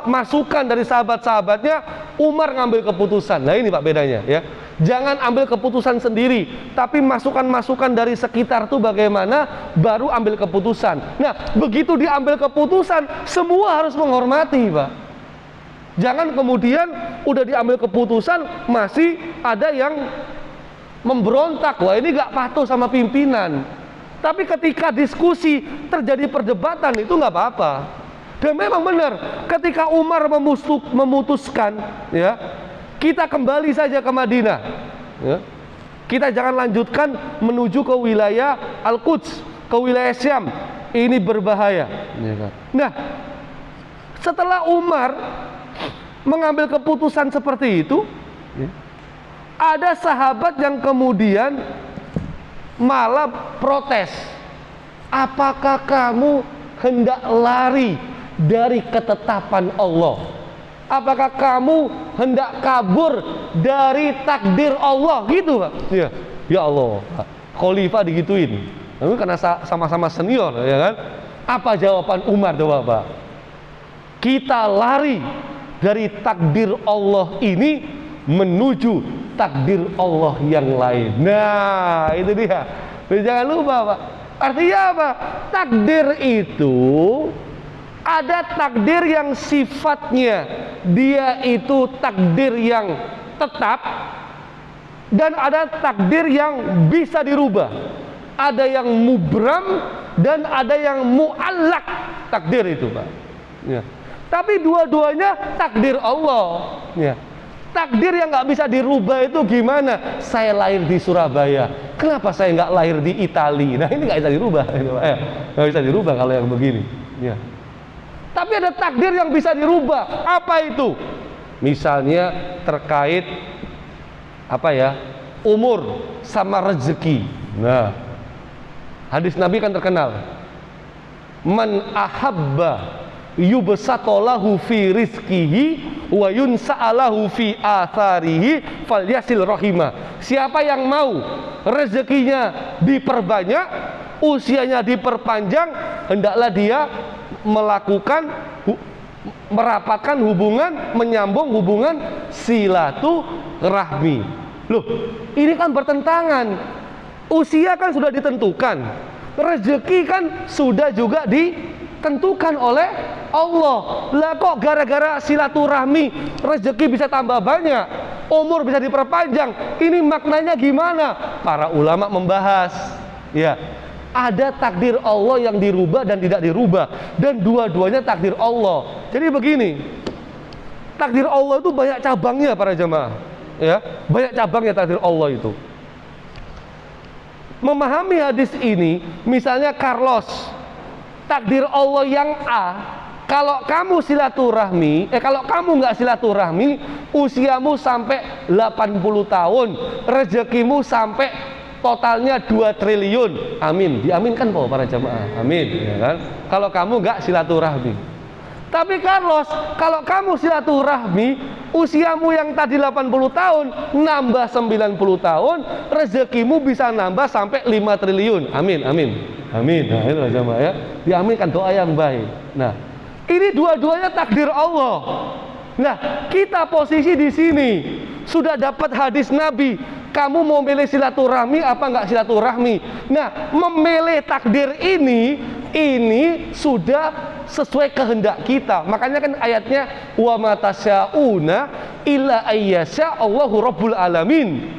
masukan dari sahabat-sahabatnya, Umar ngambil keputusan. Nah ini Pak bedanya, ya. Jangan ambil keputusan sendiri, tapi masukan-masukan dari sekitar tuh bagaimana, baru ambil keputusan. Nah, begitu diambil keputusan, semua harus menghormati, Pak. Jangan kemudian udah diambil keputusan, masih ada yang memberontak. Wah, ini gak patuh sama pimpinan. Tapi ketika diskusi terjadi perdebatan, itu nggak apa-apa. Dan memang benar, ketika Umar memutuskan, ya, kita kembali saja ke Madinah, ya. Kita jangan lanjutkan menuju ke wilayah Al-Quds, ke wilayah Syam. Ini berbahaya, ya kan? Nah, setelah Umar mengambil keputusan seperti itu, ya, ada sahabat yang kemudian malah protes. Apakah kamu hendak lari dari ketetapan Allah? Apakah kamu hendak kabur dari takdir Allah? Gitu, Pak. Ya, ya Allah, khalifah digituin. Tapi karena sama-sama senior, ya kan? Apa jawaban Umar coba, Pak? Kita lari dari takdir Allah ini menuju takdir Allah yang lain. Nah, itu dia. Jangan lupa, Pak. Artinya apa? Takdir itu ada takdir yang sifatnya dia itu takdir yang tetap, dan ada takdir yang bisa dirubah. Ada yang mubram dan ada yang mu'allak takdir itu, Pak. Ya. Tapi dua-duanya takdir Allah. Ya. Takdir yang nggak bisa dirubah itu gimana? Saya lahir di Surabaya, kenapa saya nggak lahir di Italia? Nah, ini nggak bisa dirubah. Nggak bisa dirubah kalau yang begini. Ya. Tapi ada takdir yang bisa dirubah. Apa itu? Misalnya terkait apa ya? Umur sama rezeki. Nah, hadis Nabi kan terkenal. Man ahabba yubsatolahu fi rizkihi wa yunsa'alahu fi atharihi falyasil rahimah. Siapa yang mau rezekinya diperbanyak, usianya diperpanjang, hendaklah dia melakukan merapatkan hubungan, menyambung hubungan silaturahmi. Loh, ini kan bertentangan. Usia kan sudah ditentukan, rezeki kan sudah juga ditentukan oleh Allah. Lah kok gara-gara silaturahmi rezeki bisa tambah banyak, umur bisa diperpanjang, ini maknanya gimana? Para ulama membahas, ya, ada takdir Allah yang dirubah dan tidak dirubah, dan dua-duanya takdir Allah. Jadi begini, takdir Allah itu banyak cabangnya para jemaah, ya, banyak cabangnya takdir Allah itu. Memahami hadis ini, misalnya Carlos, takdir Allah yang A, kalau kamu silaturahmi, kalau kamu nggak silaturahmi, usiamu sampai 80 tahun, rezekimu sampai totalnya 2 triliun. Amin, diaminkan po para jamaah. Amin, ya kan? Kalau kamu nggak silaturahmi. Tapi Carlos, kalau kamu silaturahmi, usiamu yang tadi 80 tahun nambah 90 tahun, rezekimu bisa nambah sampai 5 triliun. Amin, amin. Amin. Nah, itu jamaah ya. Diaminkan doa yang baik. Nah, ini dua-duanya takdir Allah. Nah, kita posisi di sini sudah dapat hadis Nabi. Kamu mau milih silaturahmi apa enggak silaturahmi? Nah, memilih takdir ini sudah sesuai kehendak kita. Makanya kan ayatnya wa matasyauna illa ayyasha Allahu rabbul alamin.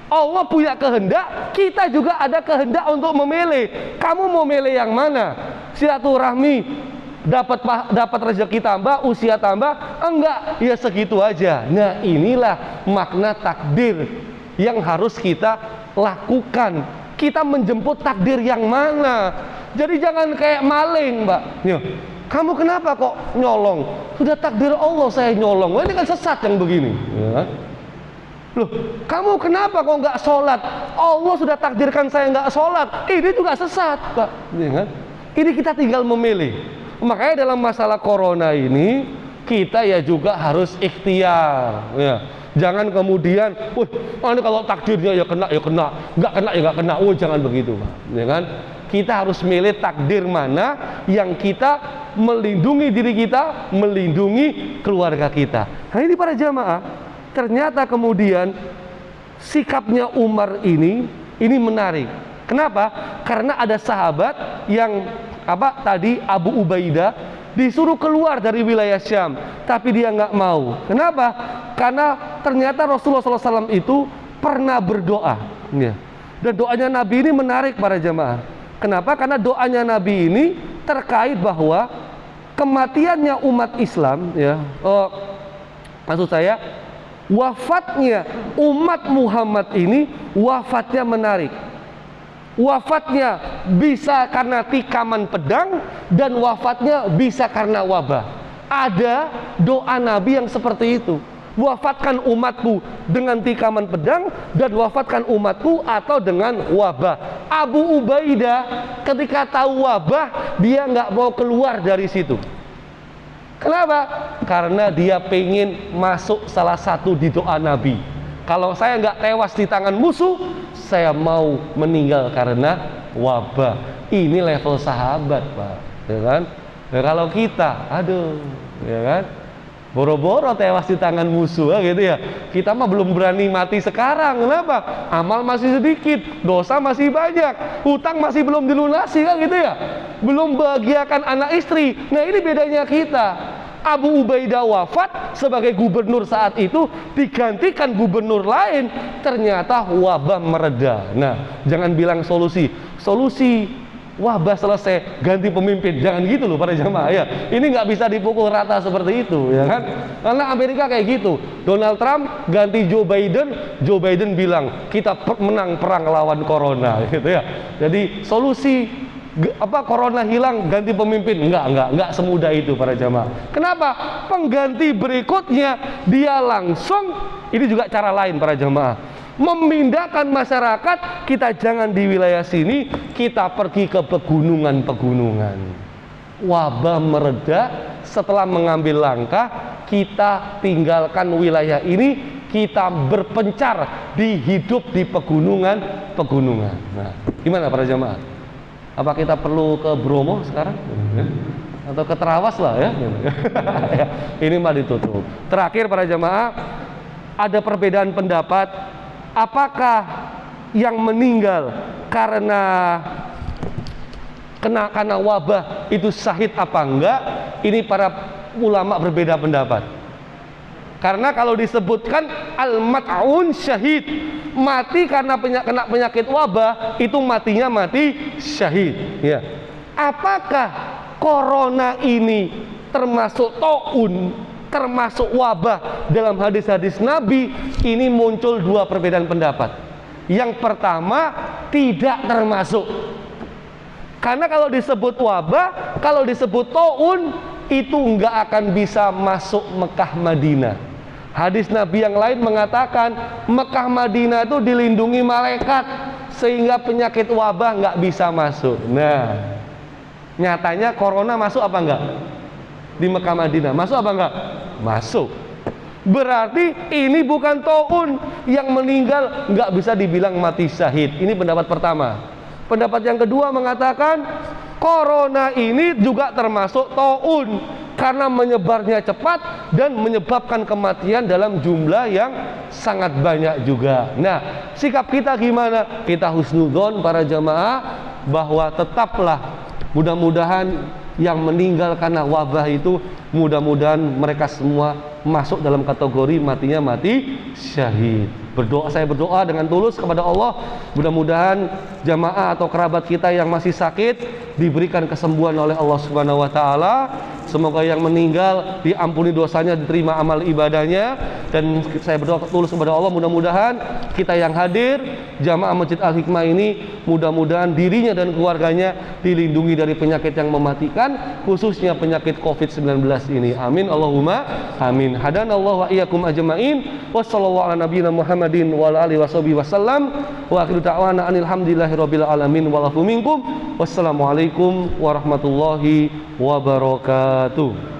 Allah punya kehendak, kita juga ada kehendak untuk memilih. Kamu mau milih yang mana? Silaturahmi, dapat rezeki tambah, usia tambah, enggak, ya segitu aja. Nah, inilah makna takdir yang harus kita lakukan. Kita menjemput takdir yang mana? Jadi jangan kayak maling, Mbak. Ya. Kamu kenapa kok nyolong? Sudah takdir Allah saya nyolong. Wah, ini kan sesat yang begini. Ya. Loh, kamu kenapa kok nggak sholat? Allah sudah takdirkan saya nggak sholat. Ini juga sesat, Pak. Ya, kan? Ini kita tinggal memilih. Makanya dalam masalah corona ini kita ya juga harus ikhtiar. Ya. Jangan kemudian, ini kalau takdirnya ya kena, nggak kena ya nggak kena. Jangan begitu, Pak. Ya kan? Kita harus milih takdir mana yang kita melindungi diri kita, melindungi keluarga kita. Nah, ini para jamaah, ternyata kemudian sikapnya Umar ini menarik. Kenapa? Karena ada sahabat yang tadi Abu Ubaidah disuruh keluar dari wilayah Syam, tapi dia nggak mau. Kenapa? Karena ternyata Rasulullah SAW itu pernah berdoa, ya. Dan doanya Nabi ini menarik para jamaah. Kenapa? Karena doanya Nabi ini terkait bahwa kematiannya umat Islam, ya. Maksud saya, wafatnya umat Muhammad ini wafatnya menarik. Wafatnya bisa karena tikaman pedang dan wafatnya bisa karena wabah. Ada doa Nabi yang seperti itu. Wafatkan umatku dengan tikaman pedang dan wafatkan umatku atau dengan wabah. Abu Ubaidah ketika tahu wabah, dia nggak mau keluar dari situ. Kenapa? Karena dia pengen masuk salah satu di doa Nabi. Kalau saya nggak tewas di tangan musuh, saya mau meninggal karena wabah. Ini level sahabat, Pak, ya kan? Ya, kalau kita, aduh, ya kan? Boro-boro tewas di tangan musuh, gitu ya. Kita mah belum berani mati sekarang. Kenapa? Amal masih sedikit, dosa masih banyak, hutang masih belum dilunasi, kan gitu ya. Belum bahagiakan anak istri. Nah, ini bedanya kita. Abu Ubaidah wafat sebagai gubernur saat itu, digantikan gubernur lain, ternyata wabah mereda. Nah, jangan bilang solusi wabah selesai, ganti pemimpin. Jangan gitu loh para jamaah ya. Ini nggak bisa dipukul rata seperti itu, ya kan? Karena Amerika kayak gitu. Donald Trump ganti Joe Biden bilang kita menang perang lawan corona, gitu ya. Jadi solusi corona hilang ganti pemimpin, enggak semudah itu para jamaah. Kenapa? Pengganti berikutnya dia langsung, ini juga cara lain para jamaah, memindahkan masyarakat. Kita jangan di wilayah sini, kita pergi ke pegunungan. Wabah mereda, setelah mengambil langkah, kita tinggalkan wilayah ini, kita berpencar hidup di pegunungan. Nah, gimana para jamaah? Apa kita perlu ke Bromo sekarang? Atau ke Terawas lah ya? Ini mah ditutup. Terakhir para jamaah, ada perbedaan pendapat. Apakah yang meninggal karena wabah itu syahid apa enggak? Ini para ulama berbeda pendapat. Karena kalau disebutkan al-mat'un syahid, mati karena kena penyakit wabah, itu matinya mati syahid, ya. Apakah corona ini termasuk taun, termasuk wabah dalam hadis-hadis Nabi? Ini muncul dua perbedaan pendapat. Yang pertama, tidak termasuk. Karena kalau disebut wabah, kalau disebut taun, itu enggak akan bisa masuk Mekah Madinah. Hadis Nabi yang lain mengatakan Mekah Madinah itu dilindungi malaikat sehingga penyakit wabah nggak bisa masuk. Nah, nyatanya corona masuk apa enggak? Di Mekah Madinah masuk apa enggak? Masuk. Berarti ini bukan taun, yang meninggal nggak bisa dibilang mati syahid. Ini pendapat pertama. Pendapat yang kedua mengatakan corona ini juga termasuk taun karena menyebarnya cepat dan menyebabkan kematian dalam jumlah yang sangat banyak juga. Nah, sikap kita gimana? Kita husnudzon para jamaah bahwa tetaplah, mudah-mudahan yang meninggal karena wabah itu, mudah-mudahan mereka semua masuk dalam kategori matinya mati syahid. Saya berdoa dengan tulus kepada Allah, mudah-mudahan jamaah atau kerabat kita yang masih sakit diberikan kesembuhan oleh Allah Subhanahu wa taala. Semoga yang meninggal diampuni dosanya, diterima amal ibadahnya. Dan saya berdoa tulus kepada Allah, mudah-mudahan kita yang hadir jamaah Masjid Al-Hikmah ini, mudah-mudahan dirinya dan keluarganya dilindungi dari penyakit yang mematikan, khususnya penyakit COVID-19 ini. Amin Allahumma amin. Hadanallahu wa iyyakum ajmain. Wassallallahu ala nabiyina Muhammadin wa ala alihi washabihi wasallam. Wa akhiru da'wana anil hamdulillahirabbil alamin wa lafu minkum. Wassalamualaikum warahmatullahi wabarakatuh.